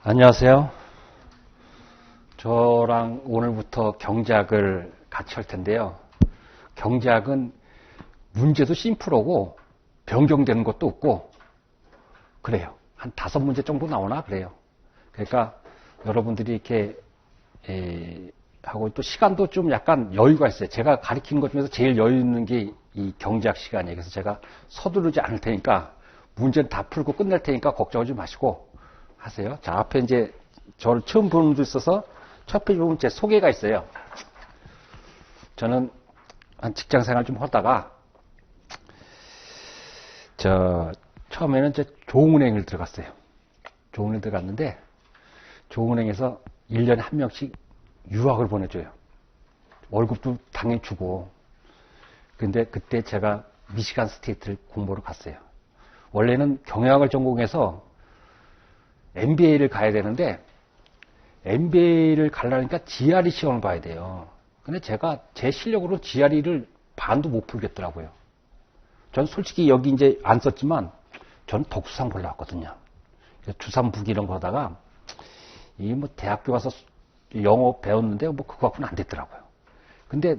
안녕하세요. 저랑 오늘부터 경제학을 같이 할 텐데요. 경제학은 문제도 심플하고 변경되는 것도 없고 그래요. 한 5문제 정도 나오나 그래요. 그러니까 여러분들이 이렇게 하고 또 시간도 좀 약간 여유가 있어요. 제가 가르치는 것 중에서 제일 여유 있는 게 이 경제학 시간이에요. 그래서 제가 서두르지 않을 테니까 문제는 다 풀고 끝낼 테니까 걱정하지 마시고 하세요. 자, 앞에 이제 저를 처음 보는 분도 있어서 첫 페이지 보면 제 소개가 있어요. 저는 한 직장 생활 좀 하다가 처음에는 이제 조은행을 들어갔어요. 조은행 들어갔는데 조은행에서 1년에 한 명씩 유학을 보내줘요. 월급도 당연히 주고. 근데 그때 제가 미시간 스테이트를 공부를 갔어요. 원래는 경영학을 전공해서 MBA를 가야 되는데 MBA를 가려니까 GRE 시험을 봐야 돼요. 근데 제가 제 실력으로 GRE를 반도 못 풀겠더라고요. 전 솔직히 여기 이제 안 썼지만 전 독수상 보러 왔거든요. 주산부기 이런 거 하다가 이 뭐 대학교 가서 영어 배웠는데 뭐 그거 갖고는 안 됐더라고요. 근데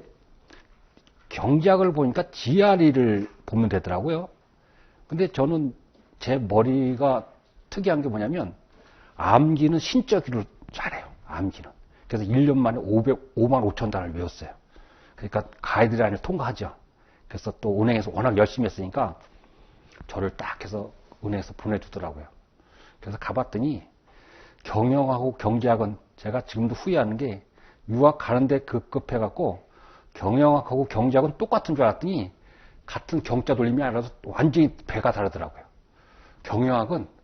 경제학을 보니까 GRE를 보면 되더라고요. 근데 저는 제 머리가 특이한 게 뭐냐면 암기는 신적으로 잘해요. 암기는. 그래서 1년 만에 5만 5천 단어를 외웠어요. 그러니까 가이드라인을 통과하죠. 그래서 또 은행에서 워낙 열심히 했으니까 저를 딱 해서 은행에서 보내주더라고요. 그래서 가봤더니 경영하고 경제학은 제가 지금도 후회하는 게 유학 가는데 급급해갖고 경영학하고 경제학은 똑같은 줄 알았더니 같은 경자 돌림이 아니라서 완전히 배가 다르더라고요. 경영학은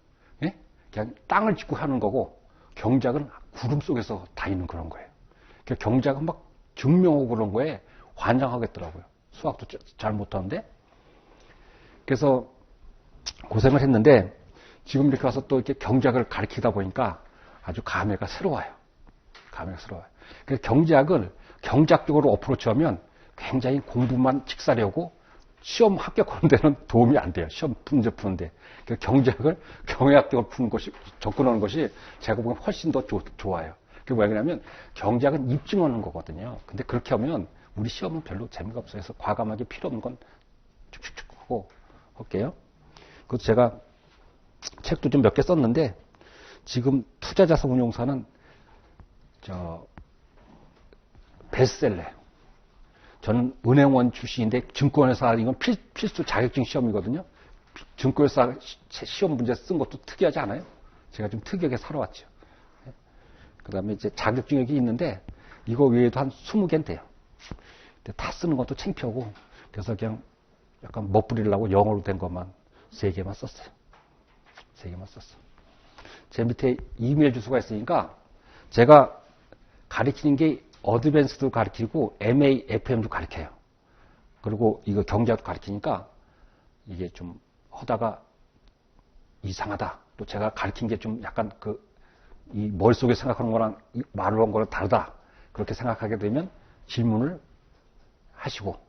그냥 땅을 짚고 하는 거고 경제학은 구름 속에서 다니는 그런 거예요. 그러니까 경제학은 막 증명하고 그런 거에 환장하겠더라고요. 수학도 잘 못하는데. 그래서 고생을 했는데 지금 이렇게 와서 또 이렇게 경제학을 가르치다 보니까 아주 감회가 새로워요. 감회가 새로워요. 그래서 경제학을 경제학적으로 어프로치하면 굉장히 공부만 직사려고 시험 합격하는 데는 도움이 안 돼요. 시험 문제 푸는데. 경제학을 경영학적으로 푸는 것이, 접근하는 것이 제가 보기엔 훨씬 더 좋아요. 그게 뭐냐면 경제학은 입증하는 거거든요. 근데 그렇게 하면 우리 시험은 별로 재미가 없어요. 그래서 과감하게 필요 없는 건 쭉쭉쭉 하고 할게요. 그래서 제가 책도 좀 몇 개 썼는데 지금 투자자산운용사는 베스트셀러예요. 저는 은행원 출신인데 증권회사 이건 필수 자격증 시험이거든요. 증권회사 시험 문제 쓴 것도 특이하지 않아요? 제가 좀 특이하게 살아왔죠. 그 다음에 이제 자격증이 있는데 이거 외에도 한 20개는 돼요. 근데 다 쓰는 것도 창피하고 그래서 그냥 약간 멋부리려고 영어로 된 것만 3개만 썼어요. 3개만 썼어. 제 밑에 이메일 주소가 있으니까 제가 가르치는 게 어드밴스도 가르치고 MA, FM도 가르쳐요. 그리고 이거 경제학도 가르치니까 이게 좀 하다가 이상하다. 또 제가 가르친 게 좀 약간 이 머릿속에 생각하는 거랑 말로 한 거랑 다르다. 그렇게 생각하게 되면 질문을 하시고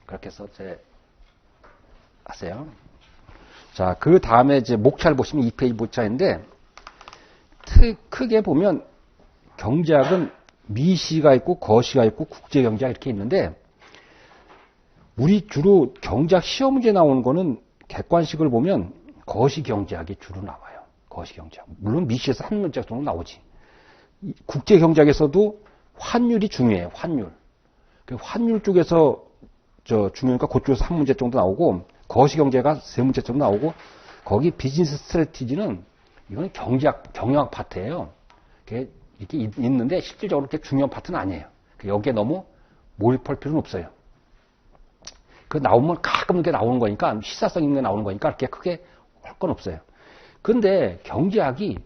그렇게 해서 하세요. 자, 그 다음에 이제 목차를 보시면 2페이지 목차인데 크게 보면 경제학은 미시가 있고 거시가 있고 국제경제학 이렇게 있는데 우리 주로 경제학 시험 문제 나오는 거는 객관식을 보면 거시경제학이 주로 나와요. 거시경제학. 물론 미시에서 한 문제 정도 나오지. 국제경제학에서도 환율이 중요해요. 환율. 환율 쪽에서 중요하니까 그쪽에서 한 문제 정도 나오고 거시경제가 3문제 정도 나오고 거기 비즈니스 스트래티지는 이건 경영학 파트예요. 이렇게 있는데 실질적으로 그렇게 중요한 파트는 아니에요. 여기에 너무 몰입할 필요는 없어요. 나오면 가끔 이렇게 나오는 거니까 시사성 있는 게 나오는 거니까 그렇게 크게 할 건 없어요. 근데 경제학이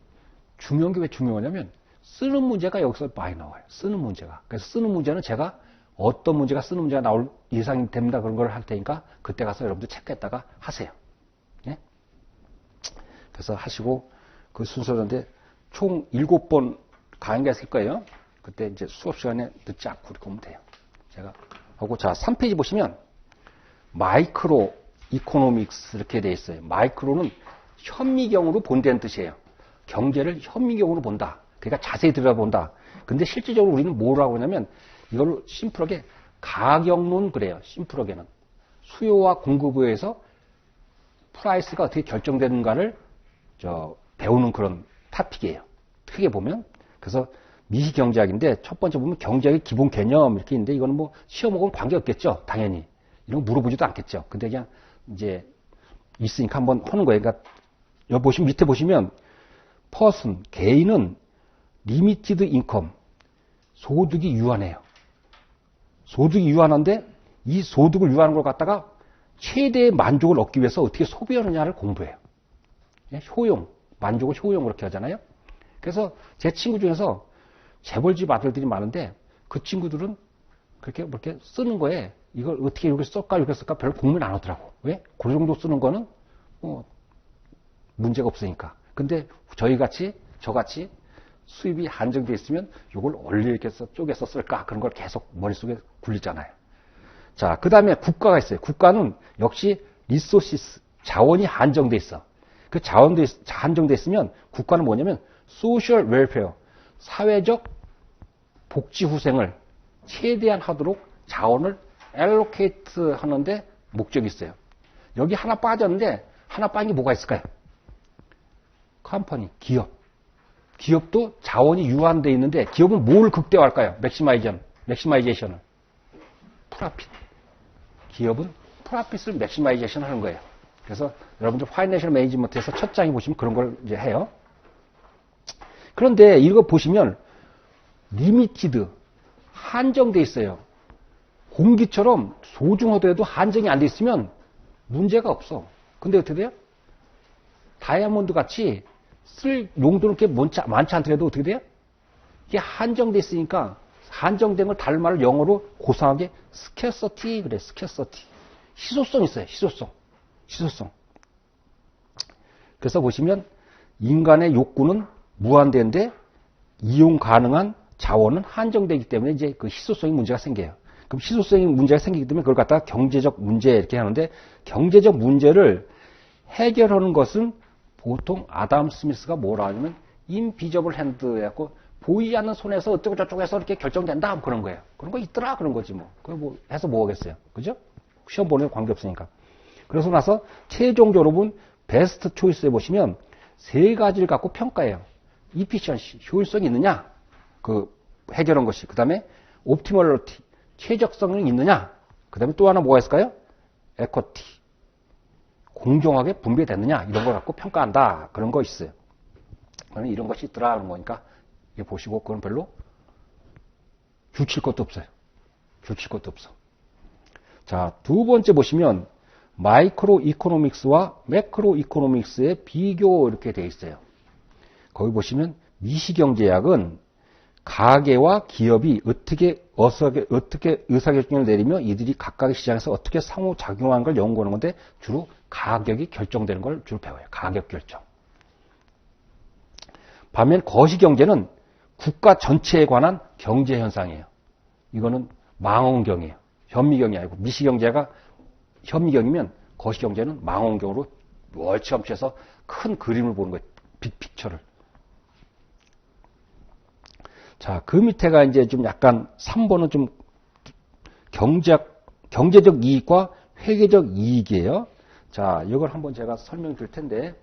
중요한 게 왜 중요하냐면 쓰는 문제가 여기서 많이 나와요. 쓰는 문제가. 그래서 쓰는 문제는 제가 어떤 문제가 쓰는 문제가 나올 예상이 됩니다. 그런 걸 할 테니까 그때 가서 여러분들 체크했다가 하세요. 예? 그래서 하시고 그 순서인데 총 7번 강의가 있을 거예요. 그때 이제 수업 시간에 늦지 않고 이렇게 오면 돼요. 제가 하고 자 3페이지 보시면 마이크로 이코노믹스 이렇게 돼 있어요. 마이크로는 현미경으로 본다는 뜻이에요. 경제를 현미경으로 본다. 그러니까 자세히 들여다본다. 근데 실질적으로 우리는 뭐라고 하냐면 이걸 심플하게 가격론 그래요. 심플하게는. 수요와 공급에 의해서 프라이스가 어떻게 결정되는가를 배우는 그런 타픽이에요. 크게 보면. 그래서 미시경제학인데 첫 번째 보면 경제학의 기본 개념 이렇게 있는데 이거는 뭐 시험하고는 관계없겠죠. 당연히. 이런 거 물어보지도 않겠죠. 근데 그냥 이제 있으니까 한번 하는 거예요. 그러니까 여기 보시면 밑에 보시면 person, 개인은 리미티드 인컴, 소득이 유한해요. 소득이 유한한데 이 소득을 유한한 걸 갖다가 최대의 만족을 얻기 위해서 어떻게 소비하느냐를 공부해요. 효용, 만족을 효용 그렇게 하잖아요. 그래서 제 친구 중에서 재벌집 아들들이 많은데 그 친구들은 그렇게 쓰는 거에 이걸 어떻게 이렇게 쓸까 이렇게 쓸까 별로 고민 안 하더라고. 왜? 그 정도 쓰는 거는 문제가 없으니까. 근데 저같이 수입이 한정되어 있으면 이걸 얼리 이렇게 쪼개서 쓸까 그런 걸 계속 머릿속에 굴리잖아요. 자, 그 다음에 국가가 있어요. 국가는 역시 리소시스, 자원이 한정돼 있어. 그 자원도 한정돼 있으면 국가는 뭐냐면 소셜 웰페어, 사회적 복지 후생을 최대한 하도록 자원을 엘로케이트 하는데 목적이 있어요. 여기 하나 빠졌는데 하나 빠진 게 뭐가 있을까요? 컴퍼니, 기업. 기업도 자원이 유한돼 있는데 기업은 뭘 극대화할까요? 맥시마이제이션을. 프라핏. 기업은 프라핏을 맥시마이제이션 하는 거예요. 그래서 여러분들 파이낸셜 매니지먼트에서 첫 장에 보시면 그런 걸 이제 해요. 그런데 이거 보시면 리미티드, 한정돼 있어요. 공기처럼 소중하더라도 한정이 안 돼 있으면 문제가 없어. 근데 어떻게 돼요? 다이아몬드 같이 쓸 용도는 그렇게 많지 않더라도 어떻게 돼요? 이게 한정돼 있으니까 한정된 걸 다른 말을 영어로 고상하게 scarcity 그래. scarcity. 희소성 있어요. 희소성. 그래서 보시면 인간의 욕구는 무한대인데 이용 가능한 자원은 한정되기 때문에 이제 그 희소성이 문제가 생겨요. 그럼 희소성이 문제가 생기기 때문에 그걸 갖다가 경제적 문제 이렇게 하는데 경제적 문제를 해결하는 것은 보통 아담 스미스가 뭐라 하냐면 인비저블 핸드였고 보이지 않는 손에서 어쩌고 저쩌고 해서 이렇게 결정된다 그런 거예요. 그런 거 있더라 그런 거지 뭐. 그거 뭐 해서 뭐 하겠어요. 그죠? 시험 보는 게 관계없으니까. 그래서 나서 최종적으로 본 베스트 초이스에 보시면 세 가지를 갖고 평가해요. 이피션시, 효율성이 있느냐? 그 해결한 것이. 그 다음에 옵티멀리티, 최적성이 있느냐? 그 다음에 또 하나 뭐가 있을까요? 에쿼티, 공정하게 분배됐느냐? 이런 걸 갖고 평가한다. 그런 거 있어요. 그러면 이런 것이 있더라. 그런 거니까 이거 보시고 그건 별로 주칠 것도 없어요. 자, 두 번째 보시면 마이크로 이코노믹스와 매크로 이코노믹스의 비교 이렇게 되어 있어요. 거기 보시면 미시경제학은 가계와 기업이 어떻게 의사결정을 내리며 이들이 각각의 시장에서 어떻게 상호작용하는 걸 연구하는 건데 주로 가격이 결정되는 걸 주로 배워요. 가격 결정. 반면 거시경제는 국가 전체에 관한 경제 현상이에요. 이거는 망원경이에요. 현미경이 아니고 미시경제가 현미경이면 거시경제는 망원경으로 멀찌감치해서 큰 그림을 보는 거예요. 빅픽처를. 자, 그 밑에가 이제 좀 약간 3번은 좀 경제적 이익과 회계적 이익이에요. 자, 이걸 한번 제가 설명드릴 텐데.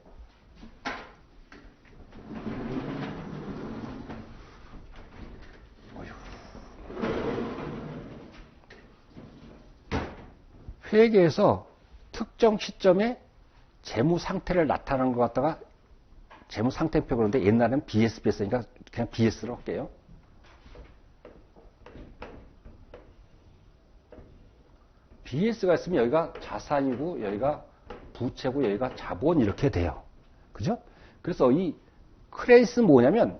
회계에서 특정 시점에 재무 상태를 나타내는 것 갖다가 재무 상태표 그런데 옛날에는 BSB 했으니까 그냥 BS로 할게요. BS가 있으면 여기가 자산이고 여기가 부채고 여기가 자본 이렇게 돼요. 그죠? 그래서 이 크레딧은 뭐냐면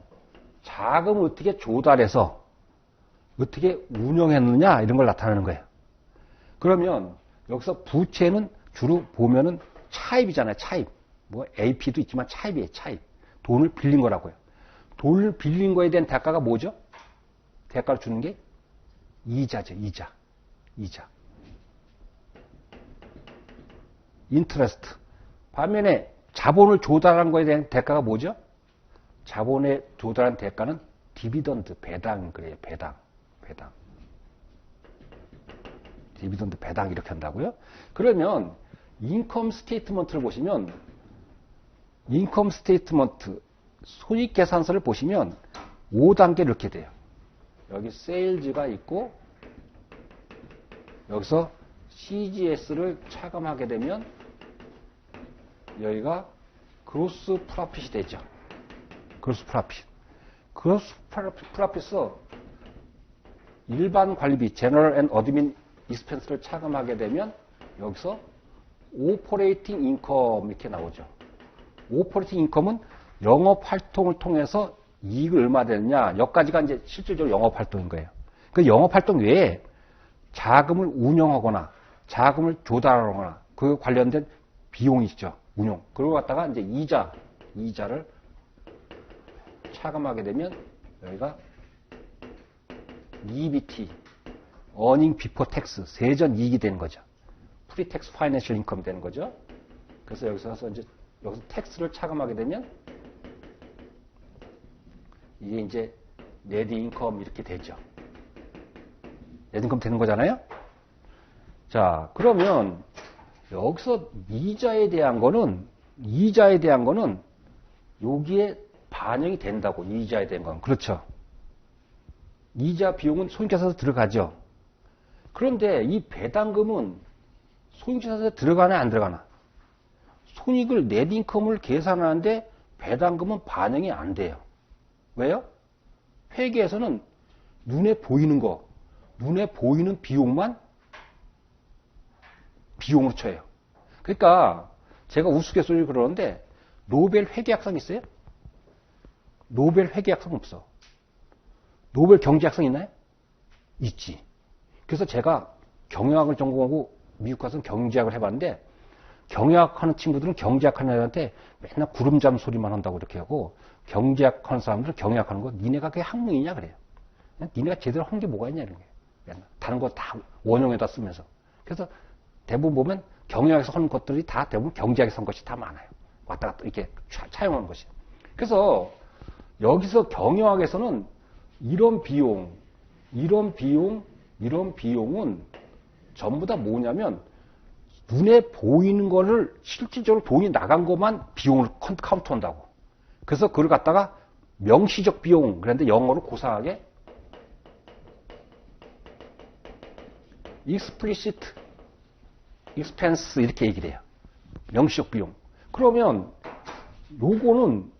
자금을 어떻게 조달해서 어떻게 운영했느냐 이런 걸 나타내는 거예요. 그러면 여기서 부채는 주로 보면은 차입이잖아요. 차입. 뭐 AP도 있지만 차입이에요. 차입. 돈을 빌린 거라고요. 돈을 빌린 거에 대한 대가가 뭐죠? 대가를 주는 게 이자죠. 이자. 인트레스트. 반면에 자본을 조달한 거에 대한 대가가 뭐죠? 자본에 조달한 대가는 디비던드, 배당, 그래요. 배당. 디비던드, 배당 이렇게 한다고요? 그러면 인컴 스테이트먼트를 보시면 인컴 스테이트먼트, 손익계산서를 보시면 5단계 이렇게 돼요. 여기 세일즈가 있고 여기서 CGS를 차감하게 되면 여기가 그로스 프로핏이 되죠. 그로스 프로핏. 그로스 프로핏에서 일반 관리비, 제너럴 앤 어드민 익스펜스를 차감하게 되면 여기서 오퍼레이팅 인컴 이렇게 나오죠. 오퍼레이팅 인컴은 영업 활동을 통해서 이익을 얼마 되느냐, 여기까지가 이제 실질적으로 영업 활동인 거예요. 그 영업 활동 외에 자금을 운영하거나 자금을 조달하거나 그 관련된 비용이 있죠. 운용. 그걸 갖다가 이제 이자를 차감하게 되면 여기가 EBT, Earning Before Tax, 세전 이익이 되는 거죠. Pre-Tax Financial Income이 되는 거죠. 그래서 여기서 이제 여기서 텍스를 차감하게 되면 이게 이제 네트 인컴 이렇게 되죠. 네트 인컴 되는 거잖아요. 자, 그러면 여기서 이자에 대한 거는 여기에 반영이 된다고. 이자에 대한 건 그렇죠. 이자 비용은 손익계산서에 들어가죠. 그런데 이 배당금은 손익계산서에 들어가나 안 들어가나? 손익을 네트 인컴을 계산하는데 배당금은 반영이 안 돼요. 왜요? 회계에서는 눈에 보이는 비용만 비용으로 쳐요. 그러니까 제가 우스갯소리를 그러는데 노벨 회계학상 있어요? 노벨 회계학상 없어. 노벨 경제학상 있나요? 있지. 그래서 제가 경영학을 전공하고 미국 가서 경제학을 해봤는데 경영학하는 친구들은 경제학하는 애한테 맨날 구름잠 소리만 한다고 이렇게 하고 경제학하는 사람들은 경영학하는 거 니네가 그게 학문이냐 그래요. 니네가 제대로 한 게 뭐가 있냐 이런 거예요. 맨날 다른 거 다 원형에다 쓰면서. 그래서 대부분 보면 경영학에서 하는 것들이 다 대부분 경제학에서 한 것이 다 많아요. 왔다 갔다 이렇게 차용하는 것이. 그래서 여기서 경영학에서는 이런 비용은 전부 다 뭐냐면 눈에 보이는 거를 실질적으로 돈이 나간 것만 비용을 카운트한다고. 그래서 그걸 갖다가 명시적 비용, 그런데 영어로 고상하게 explicit expense 이렇게 얘기를 해요. 명시적 비용. 그러면 요건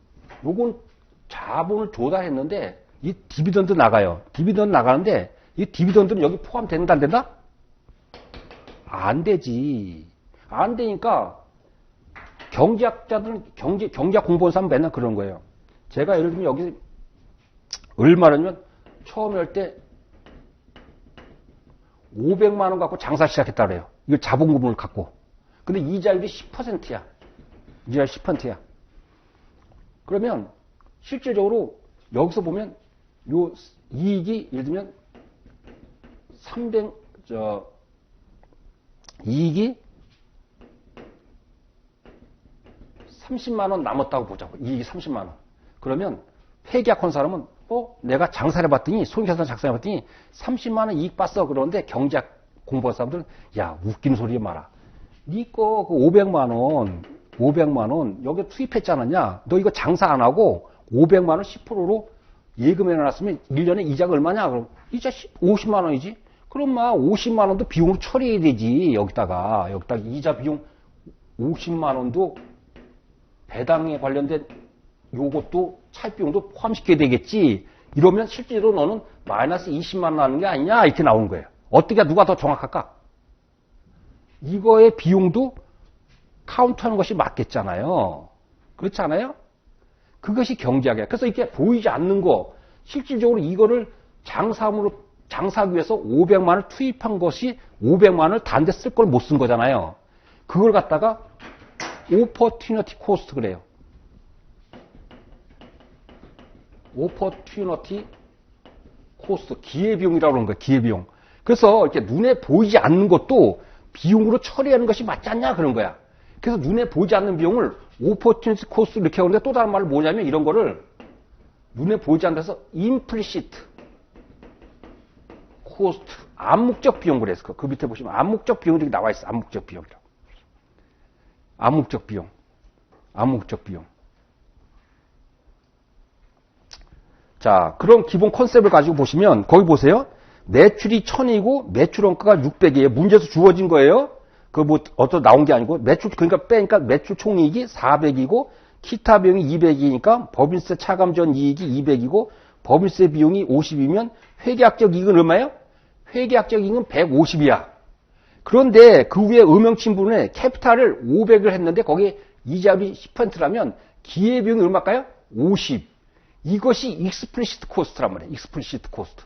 자본을 조달했는데 이 디비던드 나가요. 디비던드 나가는데 이 디비던드는 여기 포함된다 안 된다? 안 되지. 안 되니까 경제학자들은 경제학 공부하는 사람은 맨날 그런 거예요. 제가 예를 들면 여기 얼마냐면 처음에 할 때 500만 원 갖고 장사 시작했다 그래요. 이거 자본금을 갖고. 근데 이자율이 10%야. 이자율 10%야. 그러면 실질적으로 여기서 보면 요 이익이 예를 들면 이익이 30만 원 남았다고 보자고. 이익이 30만 원. 그러면 회계학한 사람은 내가 장사를 해봤더니 손익계산 작성해봤더니 30만 원 이익 봤어. 그러는데 경제학 공부한 사람들은 야 웃기는 소리 마라. 니 거 그 500만 원 여기 투입했잖느냐. 너 이거 장사 안 하고 500만 원 10%로 예금해놨으면 1년에 이자가 얼마냐? 그럼 이자 50만 원이지. 그럼 막 50만 원도 비용으로 처리해야 되지. 여기다가 이자 비용 50만 원도 배당에 관련된 요것도 차입비용도 포함시켜야 되겠지. 이러면 실제로 너는 마이너스 20만 원 나는 게 아니냐 이렇게 나오는 거예요. 어떻게 누가 더 정확할까? 이거의 비용도 카운트하는 것이 맞겠잖아요. 그렇지 않아요? 그것이 경제학이야. 그래서 이렇게 보이지 않는 거 실질적으로 이거를 장사하기 위해서 500만 원을 투입한 것이 500만 원을 다른 데 쓸 걸 못 쓴 거잖아요. 그걸 갖다가 opportunity cost 그래요. opportunity cost, 기회비용이라고 그러는 거예요. 기회비용. 그래서 이렇게 눈에 보이지 않는 것도 비용으로 처리하는 것이 맞지 않냐 그런 거야. 그래서 눈에 보이지 않는 비용을 opportunity cost 이렇게 하는데 또 다른 말은 뭐냐면 이런 거를 눈에 보이지 않는 데서 implicit cost, 암묵적 비용 그래서 그 밑에 보시면 암묵적 비용이 이렇게 나와 있어. 암묵적 비용이라고. 암묵적 비용. 암묵적 비용. 자, 그런 기본 컨셉을 가지고 보시면 거기 보세요. 매출이 1000이고 매출 원가가 600이에요. 문제에서 주어진 거예요. 그 뭐 어떤 나온 게 아니고 매출 그러니까 빼니까 매출 총이익이 400이고 기타 비용이 200이니까 법인세 차감 전 이익이 200이고 법인세 비용이 50이면 회계학적 이익은 얼마예요? 회계학적 이익은 150이야. 그런데 그 위에 음영친분에 캐피탈을 500을 했는데 거기에 이자율이 10%라면 기회비용이 얼마일까요? 50. 이것이 익스플리시트 코스트란 말이에요. 익스플리시트 코스트.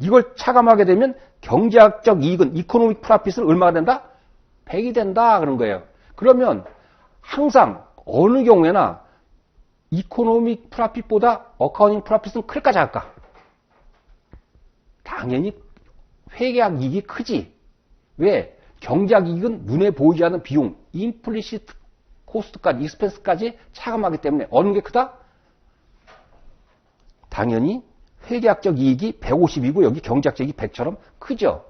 이걸 차감하게 되면 경제학적 이익은 이코노믹 프라핏은 얼마가 된다? 100이 된다 그런 거예요. 그러면 항상 어느 경우에나 이코노믹 프라핏보다 어카운팅 프라핏은 클까 작을까? 당연히 회계학 이익이 크지. 왜? 경제학 이익은 눈에 보이지 않는 비용, 임플리시트 코스트까지, 익스펜스까지 차감하기 때문에 어느 게 크다? 당연히 회계학적 이익이 150이고 여기 경제학적 이익이 100처럼 크죠.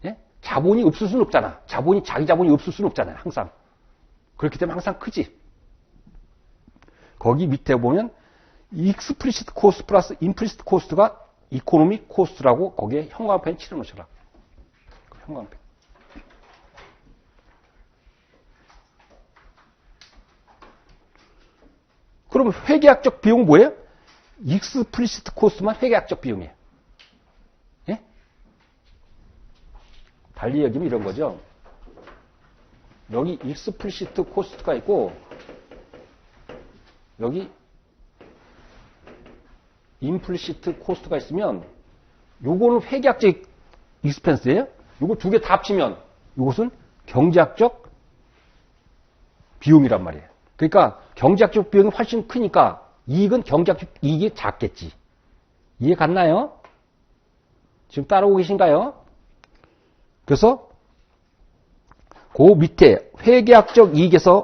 예? 자본이 없을 수는 없잖아. 자기 자본이 없을 수는 없잖아요. 항상. 그렇기 때문에 항상 크지. 거기 밑에 보면 익스플리시트 코스트 플러스 임플리시트 코스트가 이코노믹 코스트라고 거기에 형광펜 칠해 놓으셔라. 형광펜. 그럼 회계학적 비용은 뭐예요? 익스플리시트 코스트만 회계학적 비용이에요. 예? 달리 얘기하면 이런 거죠. 여기 익스플리시트 코스트가 있고 여기 임플리시트 코스트가 있으면 요거는 회계학적 익스펜스예요. 요거 두 개 다 합치면 요것은 경제학적 비용이란 말이에요. 그러니까 경제학적 비용이 훨씬 크니까 이익은 경제학적 이익이 작겠지. 이해 갔나요? 지금 따라오고 계신가요? 그래서 그 밑에 회계학적 이익에서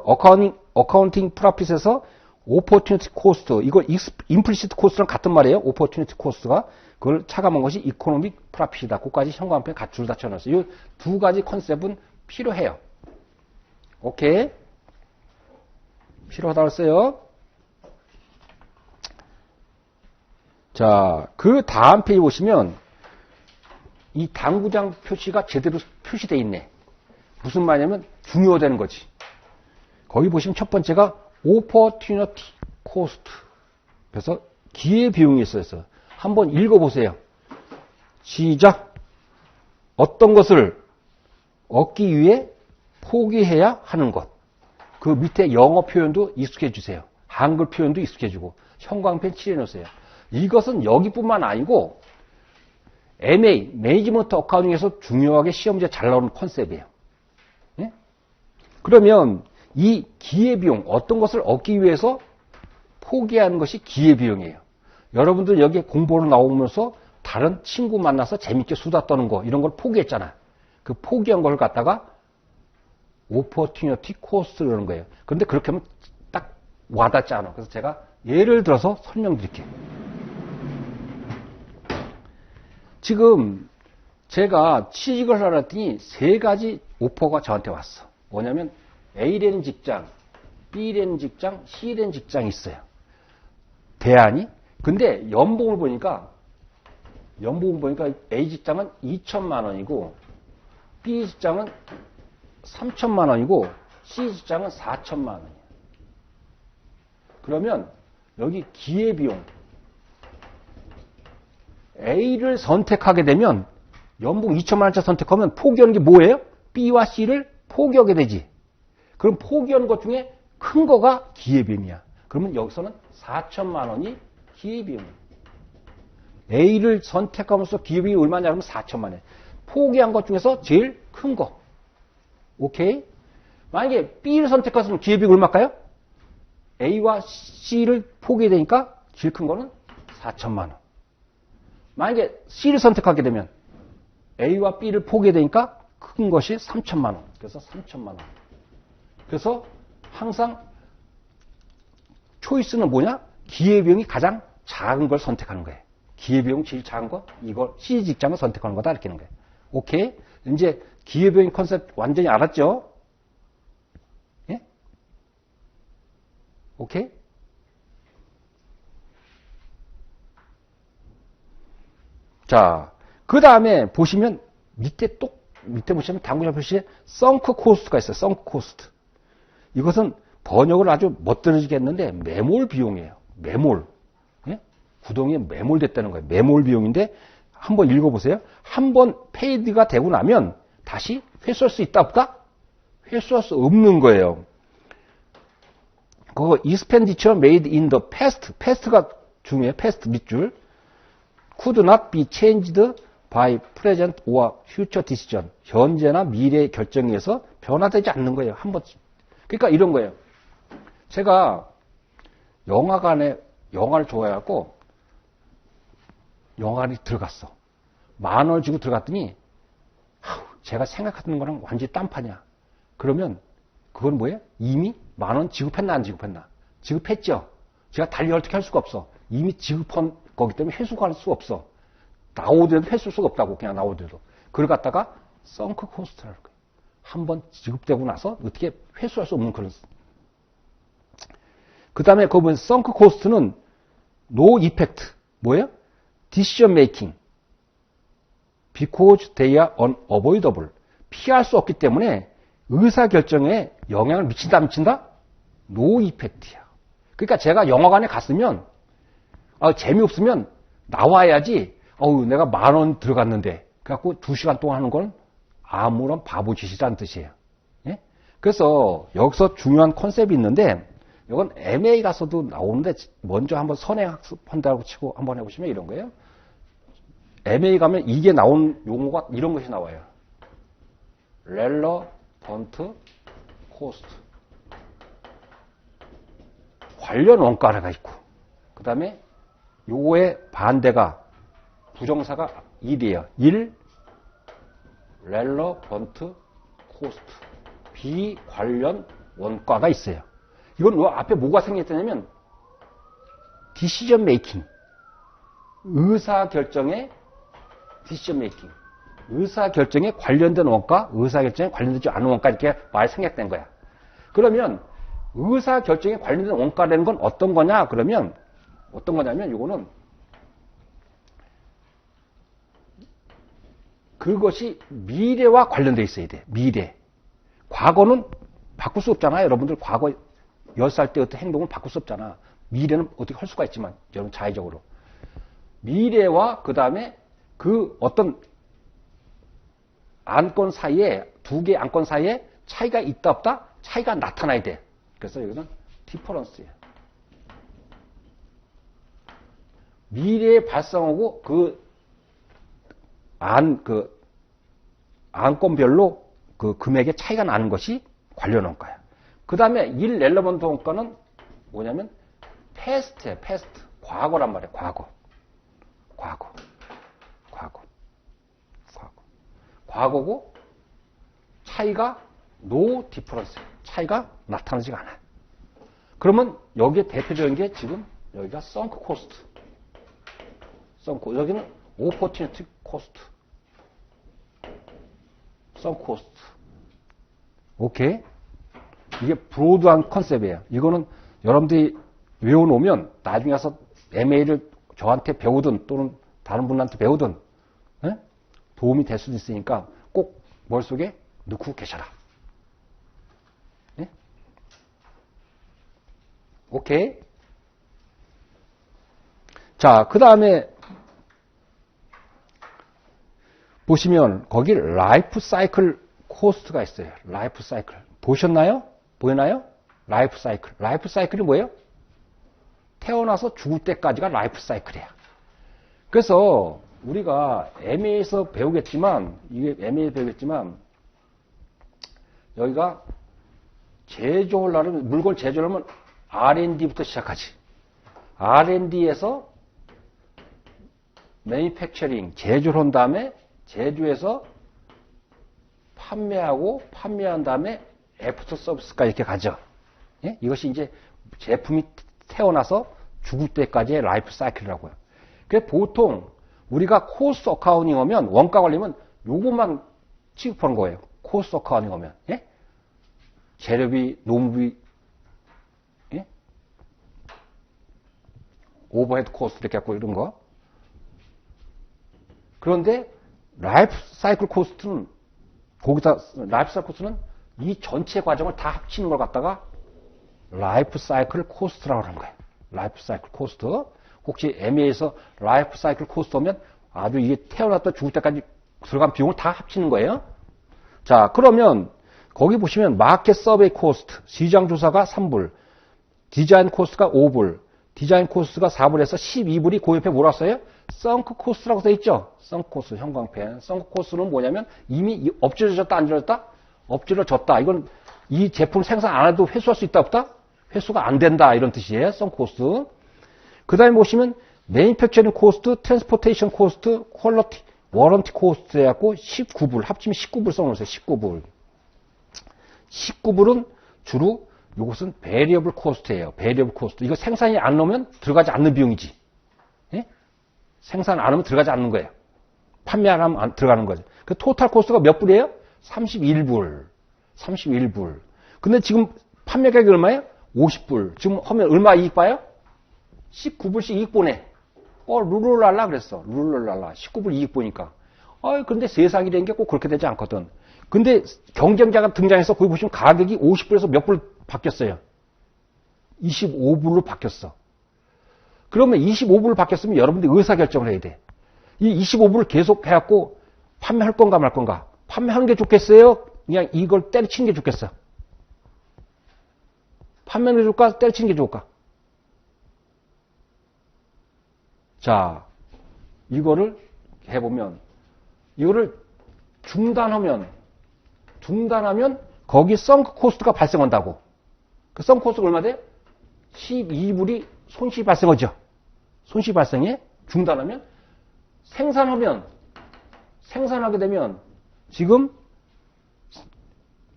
어카운팅 프라핏에서 오퍼튜니티 코스트, 이걸 임플리시트 코스트랑 같은 말이에요. 오퍼튜니티 코스트가 그걸 차감한 것이 이코노믹 프라핏이다. 그까지 현관편에 둘 다 쳐놨어요. 이 두 가지 컨셉은 필요해요. 오케이? 필요하다고 했어요. 자, 그 다음 페이지 보시면 이 당구장 표시가 제대로 표시되어 있네. 무슨 말이냐면 중요하다는 거지. 거기 보시면 첫 번째가 opportunity cost. 그래서 기회 비용이 있어요. 한번 읽어보세요. 시작. 어떤 것을 얻기 위해 포기해야 하는 것. 그 밑에 영어 표현도 익숙해 주세요. 한글 표현도 익숙해 주고 형광펜 칠해 놓으세요. 이것은 여기뿐만 아니고 MA, 매니지먼트 어카운팅에서 중요하게 시험지에 잘 나오는 컨셉이에요. 예? 그러면 이 기회비용, 어떤 것을 얻기 위해서 포기하는 것이 기회비용이에요. 여러분들 여기 공부로 나오면서 다른 친구 만나서 재밌게 수다 떠는 거, 이런 걸 포기했잖아요. 그 포기한 걸 갖다가 오퍼튜니티 코스트라는 거예요. 그런데 그렇게 하면 딱 와닿지 않아. 그래서 제가 예를 들어서 설명드릴게요. 지금 제가 취직을 하려 했더니 세 가지 오퍼가 저한테 왔어. 뭐냐면 A라는 직장, B라는 직장, C라는 직장이 있어요. 대안이. 근데 연봉을 보니까 A 직장은 2천만 원이고 B 직장은 3천만 원이고 C 직장은 4천만 원이에요. 그러면 여기 기회비용 A를 선택하게 되면 연봉 2천만 원짜리 선택하면 포기하는 게 뭐예요? B와 C를 포기하게 되지. 그럼 포기하는 것 중에 큰 거가 기회비용이야. 그러면 여기서는 4천만 원이 기회비용이에요. A를 선택하면서 기회비용이 얼마냐 그러면 4천만 원. 포기한 것 중에서 제일 큰 거. 오케이? 만약에 B를 선택했으면 기회비용이 얼마일까요? A와 C를 포기되니까 제일 큰 거는 4천만 원. 만약에 C를 선택하게 되면 A와 B를 포기되니까 큰 것이 3천만 원. 그래서 3천만 원. 그래서 항상 초이스는 뭐냐? 기회비용이 가장 작은 걸 선택하는 거예요. 기회비용 제일 작은 거, 이걸 C 직장을 선택하는 거다 이렇게 하는 거예요. 오케이? 이제 기회비용 컨셉 완전히 알았죠? 예? 오케이? 자, 그 다음에 보시면 밑에 보시면 당구장 표시에 썬크 코스트가 있어요. 썬크 코스트. 이것은 번역을 아주 멋들어지게 했는데 매몰 비용이에요. 매몰. 예? 구동이 매몰됐다는 거예요. 매몰 비용인데 한번 읽어보세요. 한번 페이드가 되고 나면 다시 회수할 수 있다 없다? 회수할 수 없는 거예요. 그거 expenditure made in the past. past가 중요해요. past 밑줄. could not be changed by present or future decision. 현재나 미래의 결정에 의해서 변화되지 않는 거예요. 한 번쯤. 그러니까 이런 거예요. 제가 영화관에 영화를 좋아해갖고 영화관에 들어갔어. 10,000원 주고 들어갔더니 제가 생각하던 거랑 완전히 딴판이야. 그러면 그건 뭐예요? 이미 10,000원 지급했나 안 지급했나? 지급했죠. 제가 달리 어떻게 할 수가 없어. 이미 지급한 거기 때문에 회수가 할 수가 없어. 나오더라도 회수할 수가 없다고 그냥 나오더라도. 그걸 갖다가 썬크 코스트라는 거예요. 한번 지급되고 나서 어떻게 회수할 수 없는 그런. 그 다음에 그거 보면 썬크 코스트는 no effect. 뭐예요? decision making. because they are unavoidable. 피할 수 없기 때문에 의사결정에 영향을 미친다 안 미친다? no effect야. 그러니까 제가 영화관에 갔으면 재미없으면 나와야지. 내가 10,000원 들어갔는데 그래갖고 2시간 동안 하는 건 아무런 바보짓이라는 뜻이에요. 예? 그래서 여기서 중요한 컨셉이 있는데 이건 MA 가서도 나오는데 먼저 한번 선행학습한다고 치고 한번 해보시면 이런 거예요. MA 가면 이게 나온 용어가 이런 것이 나와요. relevant cost. 관련 원가가 있고 그 다음에 요거의 반대가 부정사가 1이에요. 1. relevant cost. 비관련 원가가 있어요. 이건 앞에 뭐가 생겼냐면 decision making. 의사결정의 decision making. 의사결정에 관련된 원가, 의사결정에 관련되지 않은 원가 이렇게 말이 생략된 거야. 그러면 의사결정에 관련된 원가라는 건 어떤 거냐? 그러면 어떤 거냐면 이거는 그것이 미래와 관련되어 있어야 돼. 미래. 과거는 바꿀 수 없잖아요. 여러분들 과거 10살 때 어떤 행동을 바꿀 수 없잖아. 미래는 어떻게 할 수가 있지만 여러분 자의적으로. 미래와 그 다음에 그 어떤 안건 사이에 두 개의 안건 사이에 차이가 있다 없다? 차이가 나타나야 돼. 그래서 여기는 디퍼런스예요. 미래에 발생하고 안건별로 그 금액의 차이가 나는 것이 관련 원가야. 그 다음에 1 렐러번트 원가는 뭐냐면 패스트예요. 패스트. 과거란 말이에요. 과거. 과거고 차이가 no difference. 차이가 나타나지가 않아요. 그러면 여기에 대표적인 게 지금 여기가 sunk cost. 여기는 opportunity cost. sunk cost. 오케이? 이게 브로드한 컨셉이에요. 이거는 여러분들이 외워놓으면 나중에 가서 MA를 저한테 배우든 또는 다른 분한테 배우든 도움이 될 수도 있으니까 꼭 머릿속에 넣고 계셔라. 네? 오케이. 자, 그 다음에 보시면 거기 라이프 사이클 코스트가 있어요. 라이프 사이클. 보셨나요? 보이나요? 라이프 사이클. 라이프 사이클이 뭐예요? 태어나서 죽을 때까지가 라이프 사이클이야. 그래서 우리가 MA에서 배우겠지만, 여기가 제조하려면, 물건 제조하려면 R&D부터 시작하지. R&D에서 매니팩처링, 제조를 한 다음에 제조해서 판매한 다음에 애프터 서비스까지 이렇게 가죠. 예? 이것이 이제 제품이 태어나서 죽을 때까지의 라이프 사이클이라고요. 그래서 보통 우리가 코스트 어카운팅 하면 원가 관리면 요것만 취급하는 거예요. 코스트 어카운팅 하면. 예? 재료비, 노무비, 예? 오버헤드 코스트 이렇게 갖고 이런 거. 그런데 라이프 사이클 코스트는 거기다 라이프 사이클 코스트는 이 전체 과정을 다 합치는 걸 갖다가 라이프 사이클 코스트라고 하는 거예요. 라이프 사이클 코스트. 혹시 ME에서 라이프 사이클 코스트 하면 아주 이게 태어났다 죽을 때까지 들어간 비용을 다 합치는 거예요. 자, 그러면 거기 보시면 마켓 서베이 코스트, 시장 조사가 3불, 디자인 코스트가 5불, 디자인 코스트가 4불에서 12불이 그 옆에 뭐라 써요? 썬크 코스트라고 써 있죠? 썬크 코스트, 형광펜. 썬크 코스트는 뭐냐면 이미 엎질러졌다, 안 엎질러졌다? 엎질러졌다. 이건 이 제품을 생산 안 해도 회수할 수 있다, 없다? 회수가 안 된다. 이런 뜻이에요. 썬크 코스트. 그 다음에 보시면 매니팩처링 코스트, 트랜스포테이션 코스트, 퀄리티, 워런티 코스트 해갖고 19불, 합치면 19불 써놓으세요. 19불. 19불은 주로 이것은 베리어블 코스트예요. 베리어블 코스트. 이거 생산이 안 나오면 들어가지 않는 비용이지. 예? 생산 안 하면 들어가지 않는 거예요. 판매 안 하면 들어가는 거죠. 그 토탈 코스트가 몇 불이에요? 31불. 31불. 근데 지금 판매 가격이 얼마예요? 50불. 지금 하면 얼마 이익 봐요? 19불씩 이익 보내. 룰루랄라 그랬어. 룰루랄라. 19불 이익 보니까. 근데 세상이 된 게 꼭 그렇게 되지 않거든. 근데 경쟁자가 등장해서 거기 보시면 가격이 50불에서 몇 불 바뀌었어요? 25불로 바뀌었어. 그러면 25불로 바뀌었으면 여러분들이 의사결정을 해야 돼. 이 25불을 계속 해갖고 판매할 건가 말 건가? 판매하는 게 좋겠어요? 그냥 이걸 때려치는 게 좋겠어? 판매하는 게 좋을까? 때려치는 게 좋을까? 자, 이거를 해보면, 이거를 중단하면 거기 썬크 코스트가 발생한다고. 그 썬크 코스트가 얼마 돼요? 12불이 손실이 발생하죠. 손실이 발생해. 중단하면 생산하게 되면 지금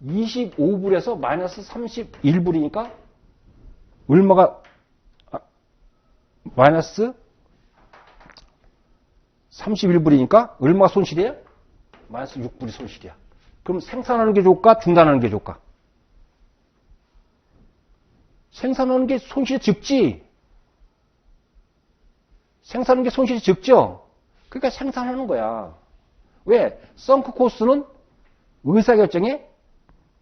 25불에서 마이너스 31불이니까 얼마가 마이너스 31불이니까 얼마가 손실이에요? 마이너스 6불이 손실이야. 그럼 생산하는 게 좋을까? 중단하는 게 좋을까? 생산하는 게 손실이 적지. 생산하는 게 손실이 적죠. 그러니까 생산하는 거야. 왜? 썬크 코스트는 의사결정에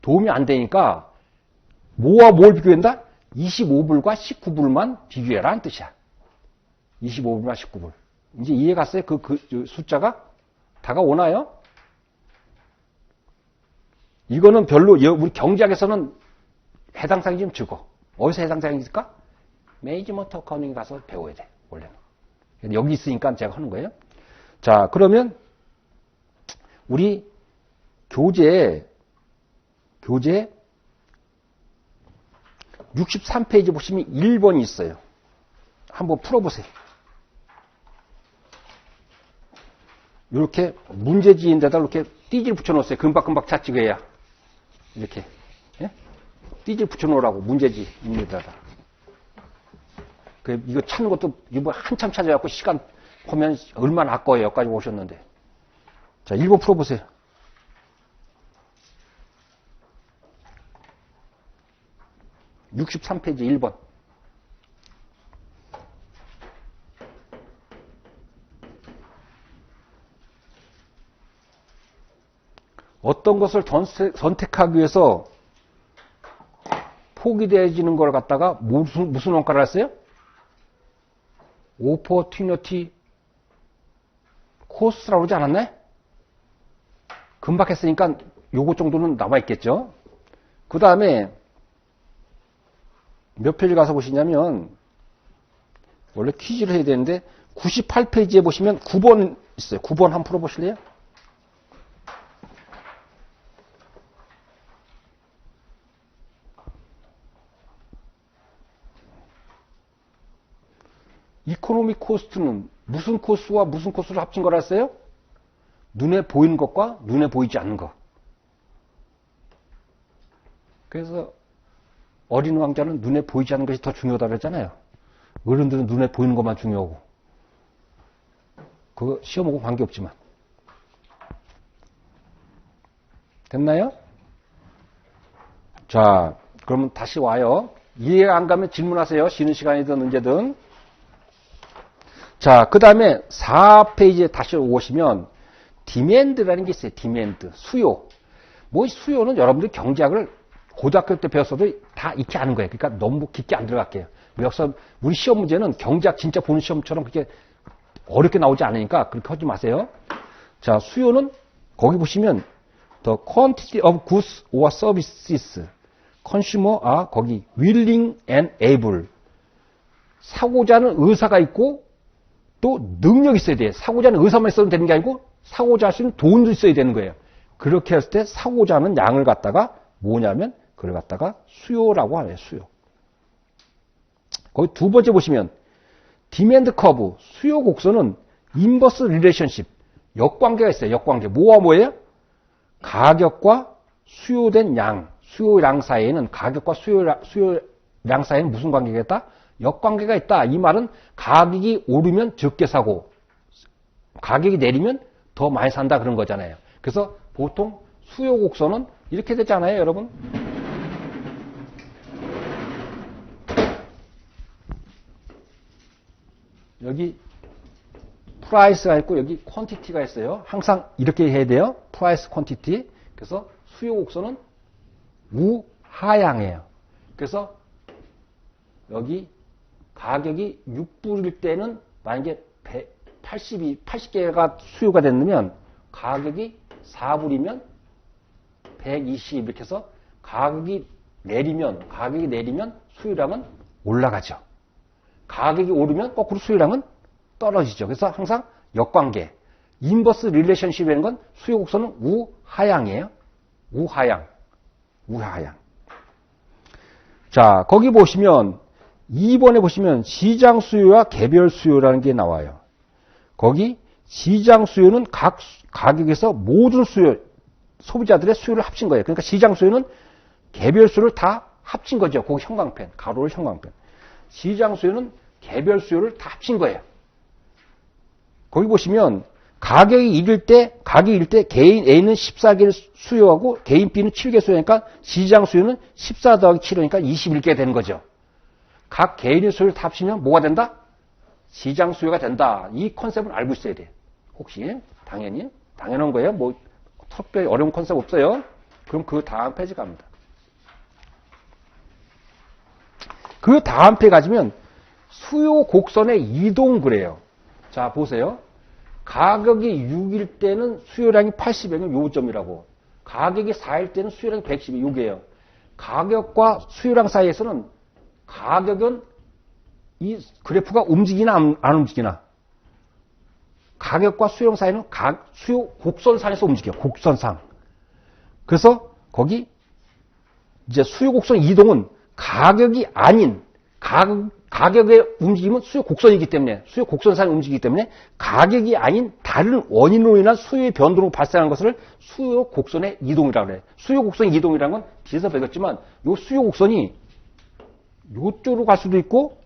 도움이 안 되니까 뭐와 뭘 비교한다? 25불과 19불만 비교해라는 뜻이야. 25불과 19불. 이제 이해 갔어요? 그 숫자가? 다가오나요? 이거는 별로, 우리 경제학에서는 해당사항이 좀 적어. 어디서 해당사항이 있을까? 매니지먼트 어카운팅 가서 배워야 돼, 원래는. 여기 있으니까 제가 하는 거예요. 자, 그러면, 우리 교재 63페이지 보시면 1번이 있어요. 한번 풀어보세요. 이렇게 문제지인데다 이렇게 띠지를 붙여놓았어요. 금박금박 찾지그해야 이렇게 예? 띠지를 붙여놓으라고 문제지입니다다. 이거 찾는 것도 이거 한참 찾아갖고 시간 보면 얼마나 아까워요. 여기까지 오셨는데. 자, 1번 풀어보세요. (63페이지) 1번. 어떤 것을 선택하기 위해서 포기되어지는 걸 갖다가 무슨 원가를 했어요? 오퍼튜니티 코스트라고 그러지 않았나요? 금방 했으니까 요거 정도는 남아있겠죠. 그 다음에 몇 페이지 가서 보시냐면 원래 퀴즈를 해야 되는데 98페이지에 보시면 9번 있어요. 9번 한번 풀어보실래요? 이코노미 코스트는 무슨 코스와 무슨 코스를 합친 거라 했어요? 눈에 보이는 것과 눈에 보이지 않는 것. 그래서 어린 왕자는 눈에 보이지 않는 것이 더 중요하다고 그랬잖아요. 어른들은 눈에 보이는 것만 중요하고. 그거 시험하고 관계없지만. 됐나요? 자, 그러면 다시 와요. 이해가 안 가면 질문하세요. 쉬는 시간이든 언제든. 자, 그 다음에 4페이지에 다시 오시면 디맨드라는 게 있어요. 디맨드. 수요. 뭐 수요는 여러분들이 경제학을 고등학교 때 배웠어도 다 익히 아는 거예요. 그러니까 너무 깊게 안 들어갈게요. 여기서 우리 시험 문제는 경제학 진짜 보는 시험처럼 그렇게 어렵게 나오지 않으니까 그렇게 하지 마세요. 자, 수요는 거기 보시면 the quantity of goods or services consumer are 거기 willing and able. 사고자 하는 의사가 있고 또 능력이 있어야 돼요. 사고자 하는 의사만 있어도 되는 게 아니고 사고자 할 수 있는 돈도 있어야 되는 거예요. 그렇게 했을 때 사고자 하는 양을 갖다가 뭐냐면 그걸 갖다가 수요라고 하네요. 수요. 거기 두 번째 보시면 디맨드 커브, 수요 곡선은 인버스 리레이션십, 역관계가 있어요. 역관계. 뭐와 뭐예요? 가격과 수요된 양, 수요량 사이에는 가격과 수요량 사이에는 무슨 관계가 있다? 역관계가 있다. 이 말은 가격이 오르면 적게 사고 가격이 내리면 더 많이 산다 그런 거잖아요. 그래서 보통 수요 곡선은 이렇게 되잖아요, 여러분. 여기 프라이스가 있고 여기 퀀티티가 있어요. 항상 이렇게 해야 돼요. 프라이스 퀀티티. 그래서 수요 곡선은 우하향이에요. 그래서 여기 가격이 6불일 때는 만약에 80개가 수요가 됐으면 가격이 4불이면 120 이렇게 해서 가격이 내리면 수요량은 올라가죠. 가격이 오르면 거꾸로 수요량은 떨어지죠. 그래서 항상 역관계. 인버스 릴레이션십이라는 건 수요 곡선은 우하향이에요. 우하향. 자, 거기 보시면 2번에 보시면 시장 수요와 개별 수요라는 게 나와요. 거기 시장 수요는 각 가격에서 모든 수요, 소비자들의 수요를 합친 거예요. 그러니까 시장 수요는 개별 수요를 다 합친 거죠. 거기 형광펜, 가로를 형광펜. 시장 수요는 개별 수요를 다 합친 거예요. 거기 보시면 가격이 이를 때 개인 A는 14개를 수요하고 개인 B는 7개 수요하니까 시장 수요는 14 더하기 7이니까 21개 되는 거죠. 각 개인의 수요를 다 합치면 뭐가 된다? 시장 수요가 된다. 이 컨셉을 알고 있어야 돼요. 혹시 당연히 당연한 거예요. 뭐 특별히 어려운 컨셉 없어요. 그럼 그 다음 페이지 갑니다. 그 다음 페이지 가지면 수요 곡선의 이동 그래요. 자, 보세요. 가격이 6일 때는 수요량이 80이면 요점이라고. 가격이 4일 때는 수요량이 110이 요게요. 가격과 수요량 사이에서는 가격은 이 그래프가 움직이나 안 움직이나? 가격과 수요량 사이는 수요 곡선상에서 움직여요. 곡선상. 그래서 거기 이제 수요 곡선 이동은 가격이 아닌 가격의 움직임은 수요 곡선이기 때문에 수요 곡선상에 움직이기 때문에 가격이 아닌 다른 원인으로 인한 수요의 변동으로 발생하는 것을 수요 곡선의 이동이라고 해요. 수요 곡선 이동이라는 건 뒤에서 배웠지만 이 수요 곡선이 이쪽으로 갈 수도 있고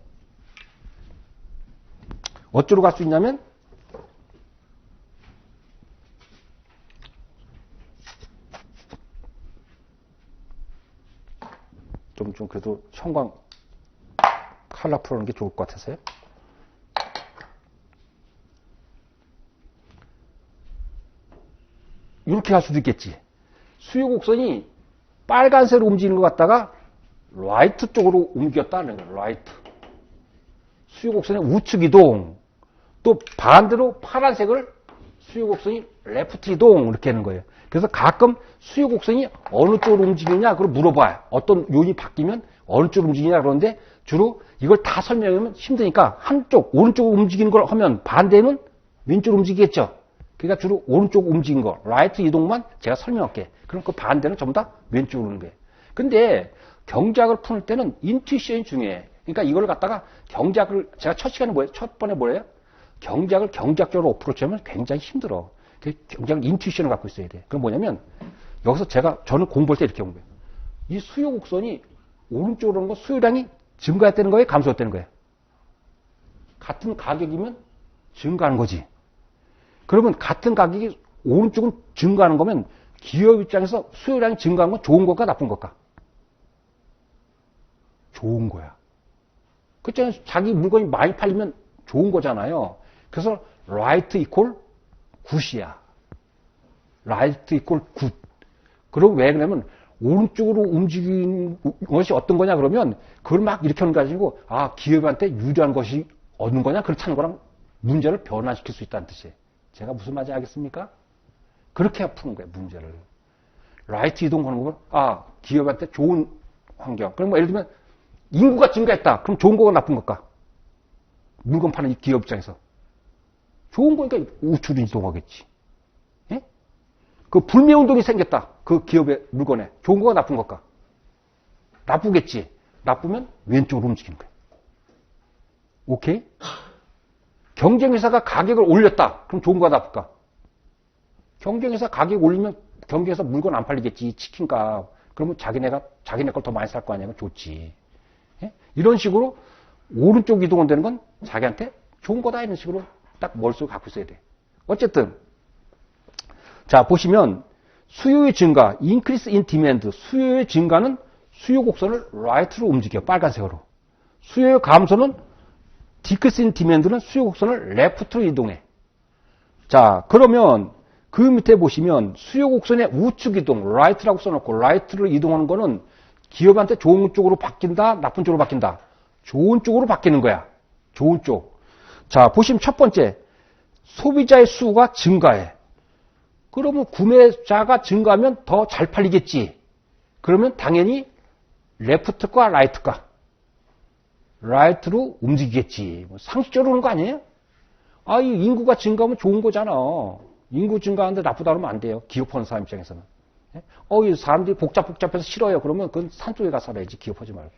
어쩌로 갈 수 있냐면 좀 그래도 형광 칼라 풀어놓는 게 좋을 것 같아서요. 이렇게 할 수도 있겠지. 수요 곡선이 빨간색으로 움직이는 것 같다가 라이트 쪽으로 옮겼다는 거예요. 라이트. 수요 곡선의 우측 이동. 또 반대로 파란색을 수요 곡선이 레프트 이동 이렇게 하는 거예요. 그래서 가끔 수요 곡선이 어느 쪽으로 움직이느냐 그걸 물어봐요. 어떤 요인이 바뀌면 어느 쪽으로 움직이냐 그러는데 주로 이걸 다 설명하면 힘드니까 한쪽 오른쪽으로 움직이는 걸 하면 반대는 왼쪽으로 움직이겠죠. 그러니까 주로 오른쪽 움직이는 거 라이트 이동만 제가 설명할게. 그럼 그 반대는 전부 다 왼쪽으로 오는 거예요. 근데 경제학을 푸는 때는 인투이션이 중요해. 그러니까 이걸 갖다가 경제학을 제가 첫 시간에 첫 번에 뭐예요? 경제학을 경제학적으로 어프로치하면 굉장히 힘들어. 경제학 인투이션을 갖고 있어야 돼. 그럼 뭐냐면 여기서 저는 공부할 때 이렇게 공부해요. 이 수요 곡선이 오른쪽으로 오는 거 수요량이 증가했다는 거예요? 감소했다는 거예요? 같은 가격이면 증가하는 거지. 그러면 같은 가격이 오른쪽은 증가하는 거면 기업 입장에서 수요량이 증가하는 건 좋은 걸까 나쁜 걸까? 좋은 거야. 그렇잖아요. 자기 물건이 많이 팔리면 좋은 거잖아요. 그래서 right equal good이야. right equal good. 그럼 왜 그러냐면 오른쪽으로 움직이는 것이 어떤 거냐 그러면 그걸 막 이렇게 하는 거 가지고 아 기업한테 유리한 것이 얻는 거냐 그렇지 않은 거랑 문제를 변화시킬 수 있다는 뜻이에요. 제가 무슨 말인지 알겠습니까? 그렇게 푸는 거예요, 문제를. 라이트 이동하는 거, 아, 기업한테 좋은 환경. 그럼 뭐 예를 들면, 인구가 증가했다. 그럼 좋은 거가 나쁜 걸까? 물건 파는 기업 입장에서. 좋은 거니까 우측으로 이동하겠지. 예? 그 불매운동이 생겼다. 그 기업의 물건에. 좋은 거가 나쁜 걸까? 나쁘겠지. 나쁘면 왼쪽으로 움직이는 거예요. 오케이? 경쟁회사가 가격을 올렸다. 그럼 좋은 거가 나쁠까? 경쟁회사 가격 올리면 경쟁회사 물건 안 팔리겠지. 치킨값. 그러면 자기네 걸 더 많이 살 거 아니야. 좋지. 예? 이런 식으로 오른쪽 이동은 되는 건 자기한테 좋은 거다. 이런 식으로 딱 머릿속에 갖고 있어야 돼. 어쨌든 자 보시면 수요의 증가, increase in demand. 수요의 증가는 수요 곡선을 right로 움직여. 빨간색으로. 수요의 감소는 decrease in demand는 수요 곡선을 left로 이동해. 자 그러면 그 밑에 보시면 수요 곡선의 우측 이동, right라고 써놓고 right로 이동하는 거는 기업한테 좋은 쪽으로 바뀐다, 나쁜 쪽으로 바뀐다. 좋은 쪽으로 바뀌는 거야. 좋은 쪽. 자, 보시면 첫 번째, 소비자의 수가 증가해. 그러면 구매자가 증가하면 더 잘 팔리겠지. 그러면 당연히 레프트과 라이트가 라이트로 움직이겠지. 상식적으로 그런 거 아니에요? 아, 이 인구가 증가하면 좋은 거잖아. 인구 증가하는데 나쁘다 그러면 안 돼요. 기업하는 사람 입장에서는. 이 사람들이 복잡해서 싫어요. 그러면 그건 산쪽에 가서 살아야지. 기업하지 말고.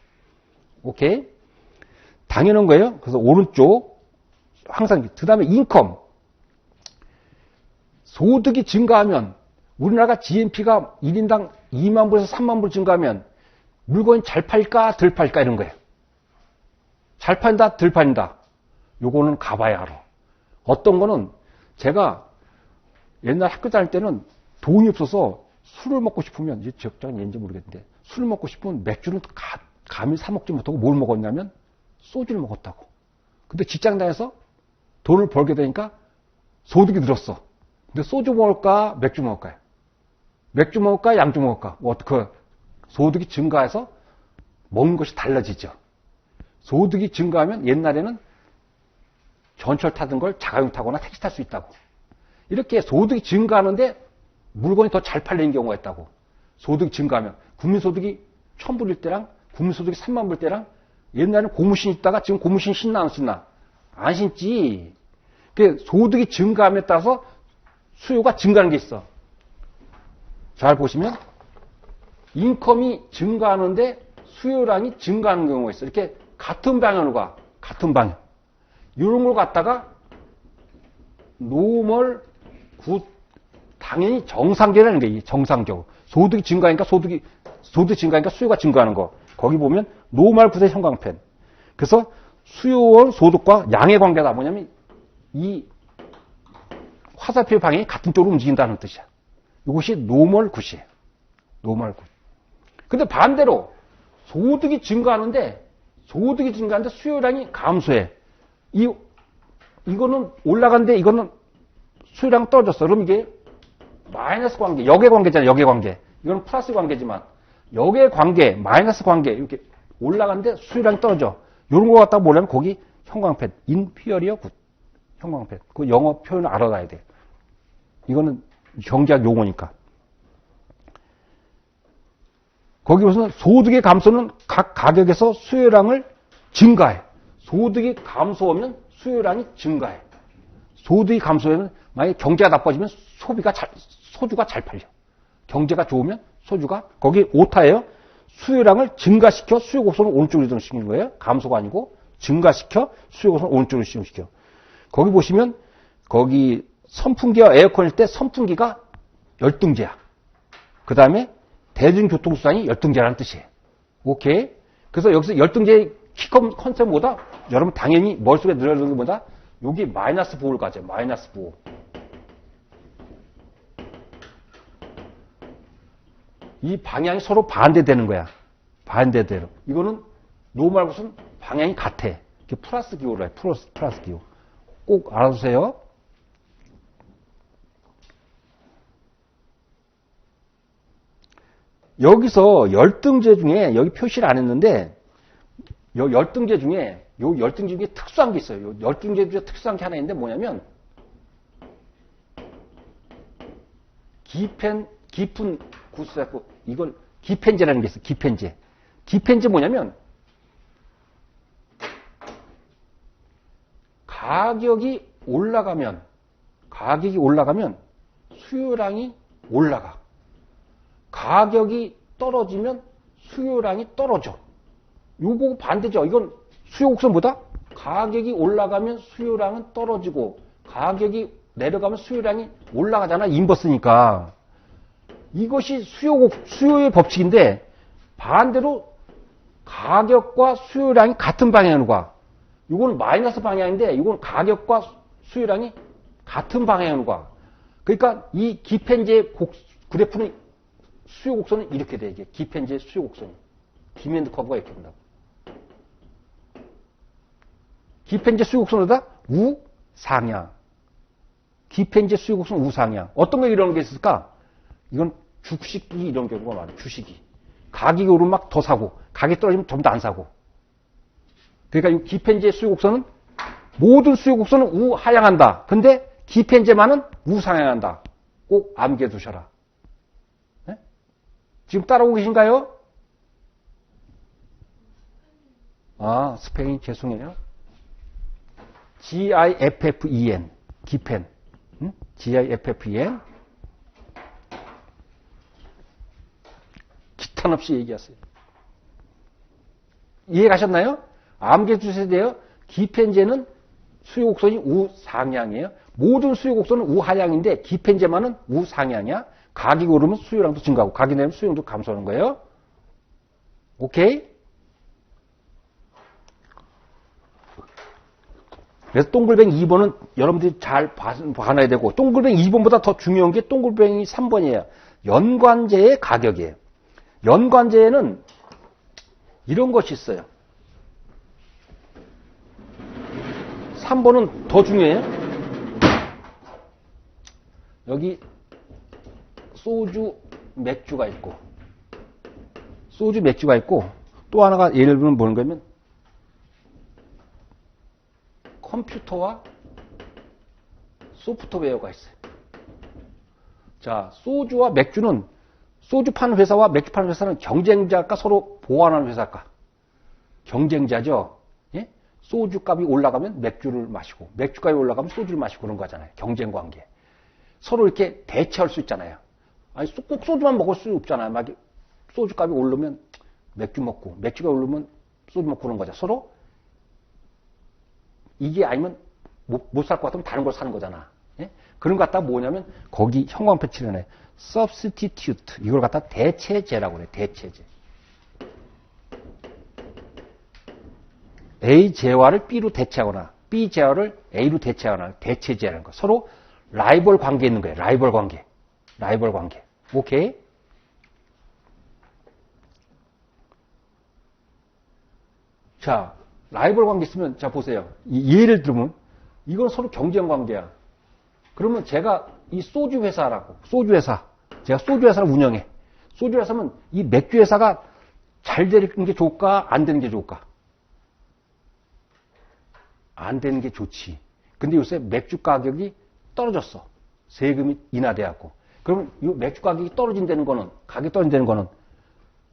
오케이? 당연한 거예요. 그래서 오른쪽 항상 그 다음에 인컴. 소득이 증가하면 우리나라가 GNP가 1인당 2만 불에서 3만 불 증가하면 물건이 잘 팔까 덜 팔까 이런 거예요. 잘 판다 덜 판다. 요거는 가봐야 알아. 어떤 거는 제가 옛날 학교 다닐 때는 돈이 없어서 술을 먹고 싶으면, 이제 적당히 얘기인지 모르겠는데, 술을 먹고 싶으면 맥주는 감히 사먹지 못하고 뭘 먹었냐면 소주를 먹었다고. 근데 직장 다녀서 돈을 벌게 되니까 소득이 늘었어. 근데 소주 먹을까, 맥주 먹을까요? 맥주 먹을까, 양주 먹을까? 소득이 증가해서 먹는 것이 달라지죠. 소득이 증가하면 옛날에는 전철 타던 걸 자가용 타거나 택시 탈 수 있다고. 이렇게 소득이 증가하는데 물건이 더 잘 팔리는 경우가 있다고. 소득이 증가하면 국민소득이 1,000불일 때랑 국민소득이 3만 불 때랑 옛날에는 고무신 입다가 지금 고무신 신나 안 신나? 안 신지. 소득이 증가함에 따라서 수요가 증가하는 게 있어. 잘 보시면 인컴이 증가하는데 수요량이 증가하는 경우가 있어. 이렇게 같은 방향으로 가. 같은 방향. 이런 걸 갖다가 노멀 굿 당연히 정상적이라는 게 정상적. 소득이 증가하니까 소득이 증가하니까 수요가 증가하는 거. 거기 보면 노멀 굿의 형광펜. 그래서 수요와 소득과 양의 관계다. 뭐냐면 이 화살표 방향이 같은 쪽으로 움직인다는 뜻이야. 이것이 노멀 굿이에요. 노멀 굿. 근데 반대로 소득이 증가하는데 수요량이 감소해. 이거는 올라간데 이거는 수요량 떨어졌어. 그럼 이게 마이너스 관계, 역의 관계잖아. 역의 관계. 이거는 플러스 관계지만 역의 관계, 마이너스 관계 이렇게 올라가는데 수요량이 떨어져. 이런 거 갖다가 뭐냐면 거기 형광펜, inferior good 형광펜. 그 영어 표현을 알아놔야 돼. 이거는 경제학 용어니까. 거기 보면 소득의 감소는 각 가격에서 수요량을 증가해. 소득이 감소하면 수요량이 증가해. 소득이 감소하면 만약에 경제가 나빠지면 소주가 잘 팔려. 경제가 좋으면 소주가 거기 오타예요. 수요량을 증가시켜 수요 곡선을 오른쪽으로 이동시키는 거예요. 감소가 아니고 증가시켜 수요 곡선을 오른쪽으로 이동시켜. 거기 보시면 거기 선풍기와 에어컨일 때 선풍기가 열등제야. 그 다음에 대중교통수단이 열등제라는 뜻이에요. 오케이? 그래서 여기서 열등제의 키 컨셉은 뭐다? 여러분 당연히 머릿속에 들어있는 게 뭐다? 여기 마이너스 부호를 가져요. 마이너스 부호. 이 방향이 서로 반대되는 거야. 반대대로. 이거는 노멀 것은 방향이 같아. 이렇게 플러스 기호로 해. 플러스 기호. 꼭 알아두세요. 여기서 열등제 중에 여기 표시를 안 했는데 열등제 중에 특수한 게 있어요. 열등제 중에 특수한 게 하나 있는데 뭐냐면 깊은 구수했고 이걸 기펜제라는 게 있어요. 기펜제. 기펜제 뭐냐면 가격이 올라가면 수요량이 올라가. 가격이 떨어지면 수요량이 떨어져. 요거 반대죠. 이건 수요 곡선 뭐다? 가격이 올라가면 수요량은 떨어지고 가격이 내려가면 수요량이 올라가잖아. 인버스니까. 이것이 수요의 법칙인데 반대로 가격과 수요량이 같은 방향으로 가. 이건 마이너스 방향인데 이건 가격과 수요량이 같은 방향으로 가. 그러니까 이 기펜제 그래프는 수요 곡선은 이렇게 돼. 이게 기펜제 수요 곡선이. 디맨드 커브가 이렇게 된다고. 기펜제 수요 곡선보다 우상향. 기펜제 수요 곡선 우상향. 어떤 게 이런 게 있을까? 이건 주식이 이런 경우가 많아요. 주식이. 가격이 오르면 막 더 사고, 가격이 떨어지면 좀 더 안 사고. 그러니까 이 기펜제 수요 곡선은 모든 수요 곡선은 우하향한다. 근데 기펜제만은 우상향한다. 꼭 암기해 두셔라. 네? 지금 따라오고 계신가요? 아, 스페인 죄송해요. GIFFEN 기펜. 응? GIFFEN. 기탄 없이 얘기하세요. 이해 가셨나요? 암기해 주셔야 돼요. 기펜제는 수요 곡선이 우상향이에요. 모든 수요 곡선은 우하향인데 기펜제만은 우상향이야. 가격이 오르면 수요량도 증가하고 가격이 내리면 수요량도 감소하는 거예요. 오케이? 그래서 동글뱅이 2번은 여러분들이 잘 봐놔야 되고 동글뱅이 2번보다 더 중요한 게 동글뱅이 3번이에요. 연관제의 가격이에요. 연관제에는 이런 것이 있어요. 3번은 더 중요해요. 여기 소주, 맥주가 있고 또 하나가 예를 들면 뭐냐면 컴퓨터와 소프트웨어가 있어요. 자, 소주와 맥주는 소주 파는 회사와 맥주 파는 회사는 경쟁자일까 서로 보완하는 회사일까? 경쟁자죠. 예? 소주 값이 올라가면 맥주를 마시고 맥주 값이 올라가면 소주를 마시고 그런 거잖아요. 경쟁 관계. 서로 이렇게 대체할 수 있잖아요. 아니 꼭 소주만 먹을 수 없잖아요. 막 소주 값이 오르면 맥주 먹고 맥주가 오르면 소주 먹고 그런 거죠. 서로 이게 아니면 못 살 것 같으면 다른 걸 사는 거잖아. 예? 그런 거 갖다가 뭐냐면 거기 형광펜 칠해내. substitute 이걸 갖다 대체제라고 그래. 대체제. A 재화를 B로 대체하거나 B 재화를 A로 대체하거나 대체제라는 거. 서로 라이벌 관계에 있는 거예요. 라이벌 관계. 오케이? 자, 라이벌 관계 있으면 자 보세요. 예를 들면 이건 서로 경쟁 관계야. 그러면 제가 이 소주 회사라고 제가 소주 회사를 운영해. 소주 회사면 이 맥주 회사가 잘 되는 게 좋을까? 안 되는 게 좋을까? 안 되는 게 좋지. 근데 요새 맥주 가격이 떨어졌어. 세금이 인하돼갖고. 그러면 이 맥주 가격이 떨어진다는 거는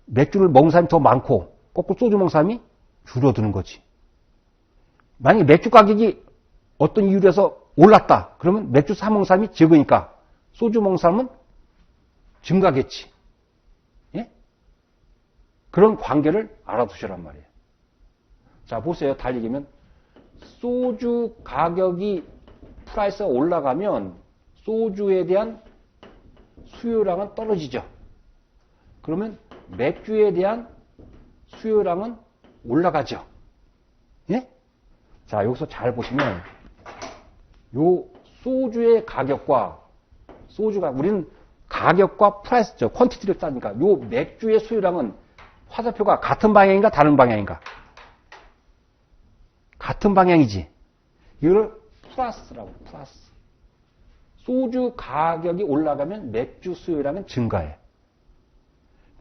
맥주를 먹는 사람이 더 많고 거꾸로 소주 먹는 사람이 줄어드는 거지. 만약에 맥주 가격이 어떤 이유로 해서 올랐다. 그러면 맥주 사 먹는 사람이 적으니까 소주 먹는 사람은 증가겠지. 예? 그런 관계를 알아두시란 말이에요. 자, 보세요. 달리기면 소주 가격이 프라이스가 올라가면 소주에 대한 수요량은 떨어지죠. 그러면 맥주에 대한 수요량은 올라가죠. 예? 자, 여기서 잘 보시면 요 소주의 가격과 우리는 가격과 프라이스죠. 퀀티티를 따니까 요 맥주의 수요량은 화살표가 같은 방향인가 다른 방향인가? 같은 방향이지. 이걸 플러스라고, 플러스. 소주 가격이 올라가면 맥주 수요량은 증가해.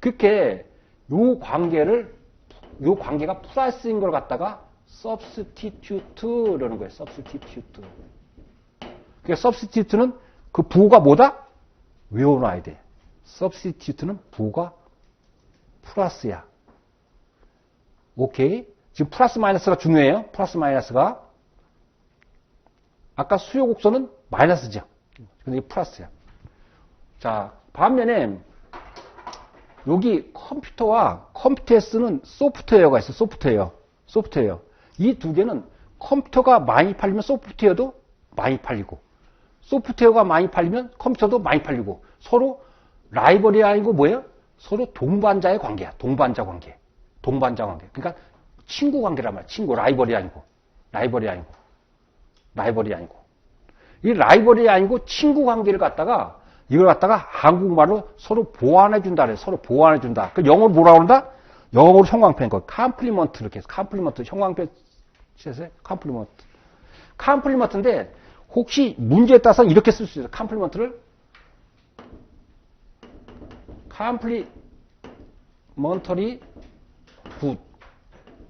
그렇게 요 관계가 플러스인 걸 갖다가 substitute라는 거예요. substitute. 그러니까 substitute는 그 부호가 뭐다? 외워놔야 돼. substitute는 부호가 플러스야. 오케이? 지금 플러스 마이너스가 중요해요. 플러스 마이너스가. 아까 수요 곡선은 마이너스죠. 근데 이게 플러스야. 자, 반면에 여기 컴퓨터에 쓰는 소프트웨어가 있어요. 소프트웨어. 이 두 개는 컴퓨터가 많이 팔리면 소프트웨어도 많이 팔리고, 소프트웨어가 많이 팔리면 컴퓨터도 많이 팔리고, 서로 라이벌이 아니고 뭐예요? 서로 동반자의 관계야. 동반자 관계. 그러니까 친구 관계란 말이야. 친구, 라이벌이 아니고. 이 라이벌이 아니고 친구 관계를 이걸 갖다가 한국말로 서로 보완해준다 그래. 서로 보완해준다. 그 영어로 뭐라고 그런다? 영어로 형광펜 거. 컴플리먼트 이렇게 해서. 컴플리먼트. 형광펜 셋에 컴플리먼트. 컴플리먼트인데 혹시 문제에 따라서는 이렇게 쓸 수 있어요. 컴플리먼트를 컴플리먼터리 굿.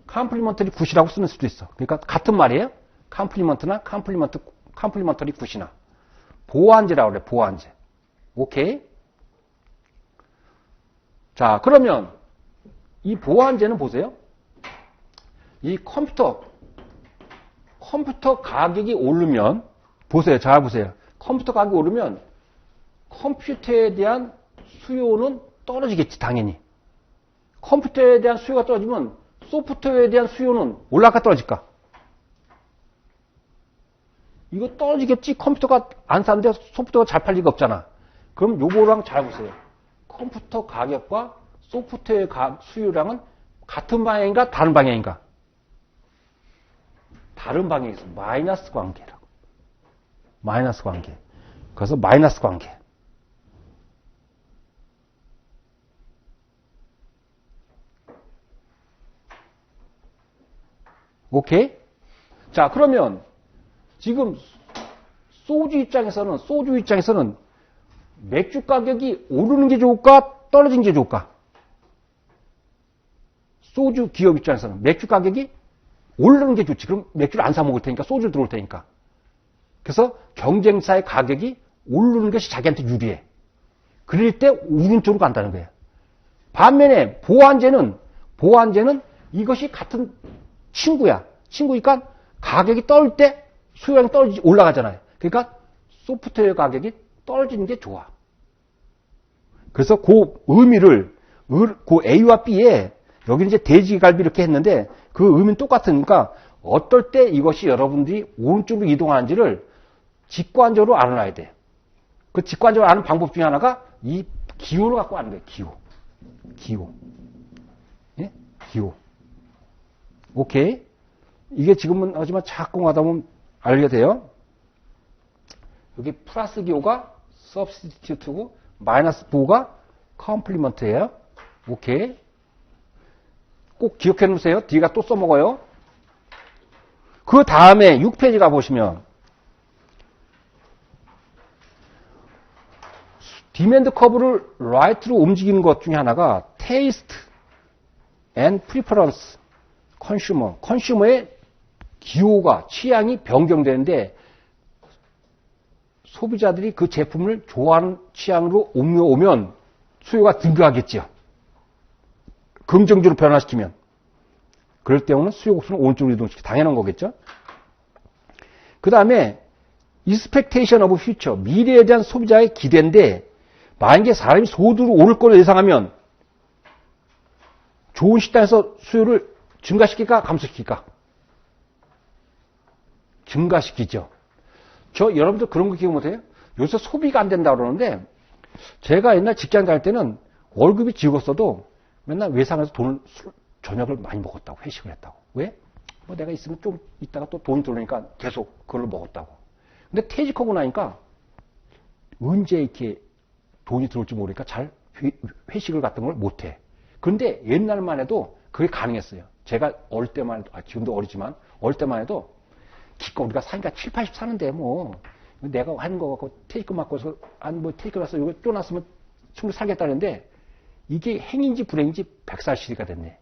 컴플리먼터리 굿이라고 쓰는 수도 있어. 그러니까 같은 말이에요. 컴플리먼트나 컴플리먼터리 굿이나. 보완제라고 그래. 보완제. 오케이? 자, 그러면 이 보완제는 보세요. 이 컴퓨터 가격이 오르면 보세요. 잘 보세요. 컴퓨터 가격이 오르면 컴퓨터에 대한 수요는 떨어지겠지, 당연히. 컴퓨터에 대한 수요가 떨어지면 소프트웨어에 대한 수요는 올라갈까 떨어질까? 이거 떨어지겠지. 컴퓨터가 안 사는데 소프트웨어가 잘 팔 리가 없잖아. 그럼 요거랑 잘 보세요. 컴퓨터 가격과 소프트웨어 수요량은 같은 방향인가 다른 방향인가? 다른 방향에서 마이너스 관계라고. 마이너스 관계. 그래서 마이너스 관계. 오케이? 자, 그러면 지금 소주 입장에서는 맥주 가격이 오르는 게 좋을까? 떨어지는 게 좋을까? 소주 기업 입장에서는 맥주 가격이 오르는 게 좋지. 그럼 맥주를 안 사 먹을 테니까 소주를 들어올 테니까. 그래서 경쟁사의 가격이 오르는 것이 자기한테 유리해. 그럴 때 오른쪽으로 간다는 거예요. 반면에 보완제는 이것이 같은 친구야. 친구니까 가격이 떨어질 때 수요량이 올라가잖아요. 그러니까 소프트웨어 가격이 떨어지는 게 좋아. 그래서 그 의미를 그 A와 B에 여기는 이제 돼지갈비 이렇게 했는데 그 의미는 똑같으니까 어떨 때 이것이 여러분들이 오른쪽으로 이동하는지를 직관적으로 알아놔야 돼. 그 직관적으로 아는 방법 중에 하나가 이 기호를 갖고 아는 거예요. 기호. 예? 기호. 오케이. 이게 지금은 하지만 자꾸 하다 보면 알게 돼요. 여기 플러스 기호가 substitute고 마이너스 부호가 컴플리먼트예요. 오케이. 꼭 기억해 놓으세요. 뒤가 또 써먹어요. 그 다음에 6페이지 가보시면 디맨드 커브를 라이트로 움직이는 것 중에 하나가 테이스트 앤 프리퍼런스 컨슈머의 기호가 취향이 변경되는데 소비자들이 그 제품을 좋아하는 취향으로 옮겨오면 수요가 증가하겠죠. 긍정적으로 변화시키면. 그럴 때는 수요 곡선을 오른쪽으로 이동시키고 당연한 거겠죠. 그 다음에 expectation of future, 미래에 대한 소비자의 기대인데 만약에 사람이 소득으로 오를 거로 예상하면 좋은 식당에서 수요를 증가시킬까 감소시킬까? 증가시키죠. 여러분들 그런 거 기억 못해요? 요새 소비가 안 된다고 그러는데 제가 옛날 직장 다닐 때는 월급이 적었어도 맨날 외상에서 돈을 저녁을 많이 먹었다고, 회식을 했다고. 왜? 뭐 내가 있으면 좀 있다가 또 돈이 들어오니까 계속 그걸 먹었다고. 근데 퇴직하고 나니까 언제 이렇게 돈이 들어올지 모르니까 잘 회식을 같은 걸 못해. 그런데 옛날만 해도 그게 가능했어요. 제가 어릴 때만 해도, 지금도 어리지만, 어릴 때만 해도, 기껏 우리가 사니까 7, 80 사는데, 뭐, 내가 하는 거 갖고 퇴직금 맞고서, 퇴직금 와서 이거 쪼놨으면 충분히 살겠다는데, 이게 행인지 불행인지 100살 시대가 됐네.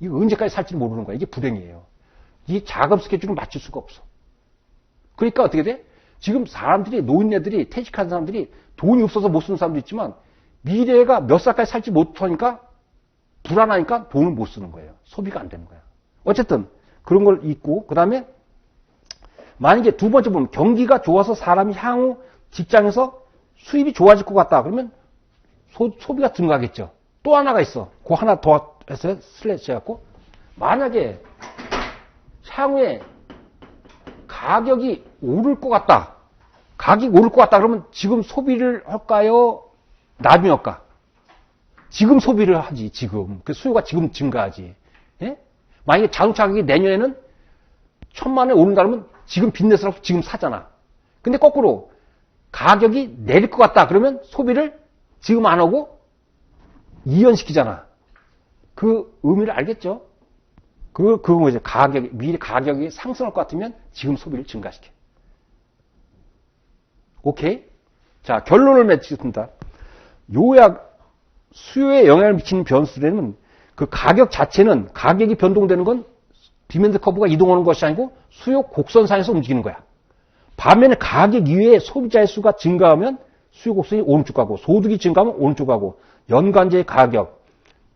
이거 언제까지 살지 모르는 거야. 이게 불행이에요. 이 자금 스케줄을 맞출 수가 없어. 그러니까 어떻게 돼? 지금 사람들이, 노인네들이, 퇴직한 사람들이 돈이 없어서 못 쓰는 사람도 있지만, 미래가 몇 살까지 살지 못하니까, 불안하니까 돈을 못 쓰는 거예요. 소비가 안 되는 거야. 어쨌든 그런 걸 잊고, 그 다음에 만약에 두 번째 보면 경기가 좋아서 사람이 향후 직장에서 수입이 좋아질 것 같다. 그러면 소비가 증가하겠죠. 또 하나가 있어. 그 하나 더 해서 슬래시 해갖고, 만약에 향후에 가격이 오를 것 같다. 가격이 오를 것 같다. 그러면 지금 소비를 할까요? 나중에 할까? 지금 소비를 하지, 지금. 그 수요가 지금 증가하지. 예? 만약에 자동차 가격이 내년에는 1,000만 원에 오른다 그러면 지금 빚내서 지금 사잖아. 근데 거꾸로 가격이 내릴 것 같다 그러면 소비를 지금 안 하고 이연시키잖아. 그 의미를 알겠죠? 그거 뭐지? 미래 가격이 상승할 것 같으면 지금 소비를 증가시켜. 오케이? 자, 결론을 맺겠습니다. 요약, 수요에 영향을 미치는 변수들은 그 가격 자체는 가격이 변동되는 건 디맨드 커브가 이동하는 것이 아니고 수요 곡선상에서 움직이는 거야. 반면에 가격 이외에 소비자의 수가 증가하면 수요 곡선이 오른쪽 가고 소득이 증가하면 오른쪽 가고 연관제의 가격,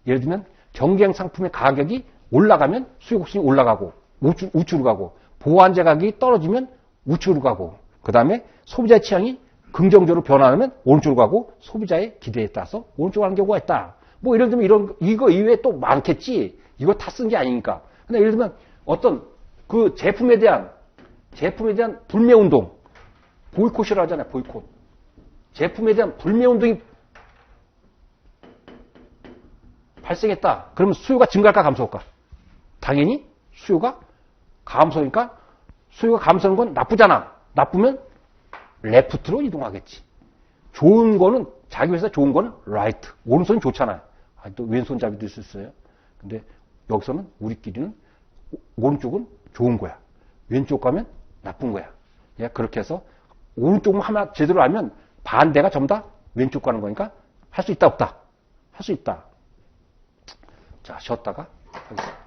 예를 들면 경쟁 상품의 가격이 올라가면 수요 곡선이 올라가고 우측으로 가고 보완제 가격이 떨어지면 우측으로 가고 그 다음에 소비자의 취향이 긍정적으로 변화하면 오른쪽으로 가고 소비자의 기대에 따라서 오른쪽으로 가는 경우가 있다. 뭐 예를 들면 이거 이외에 또 많겠지. 이거 다 쓴 게 아니니까. 근데 예를 들면 어떤 그 제품에 대한 불매 운동, 보이콧이라고 하잖아요. 보이콧. 제품에 대한 불매 운동이 발생했다. 그러면 수요가 증가할까 감소할까? 당연히 수요가 감소니까 수요가 감소하는 건 나쁘잖아. 나쁘면 레프트로 이동하겠지. 좋은 거는 자기 회사 좋은 거는 라이트. 오른손이 좋잖아요. 또 왼손잡이도 있을 수 있어요. 근데 여기서는 우리끼리는 오른쪽은 좋은 거야. 왼쪽 가면 나쁜 거야. 예, 그렇게 해서 오른쪽만 하나 제대로 알면 반대가 전부 다 왼쪽 가는 거니까 할 수 있다 없다. 할 수 있다. 자, 쉬었다가 하겠습니다.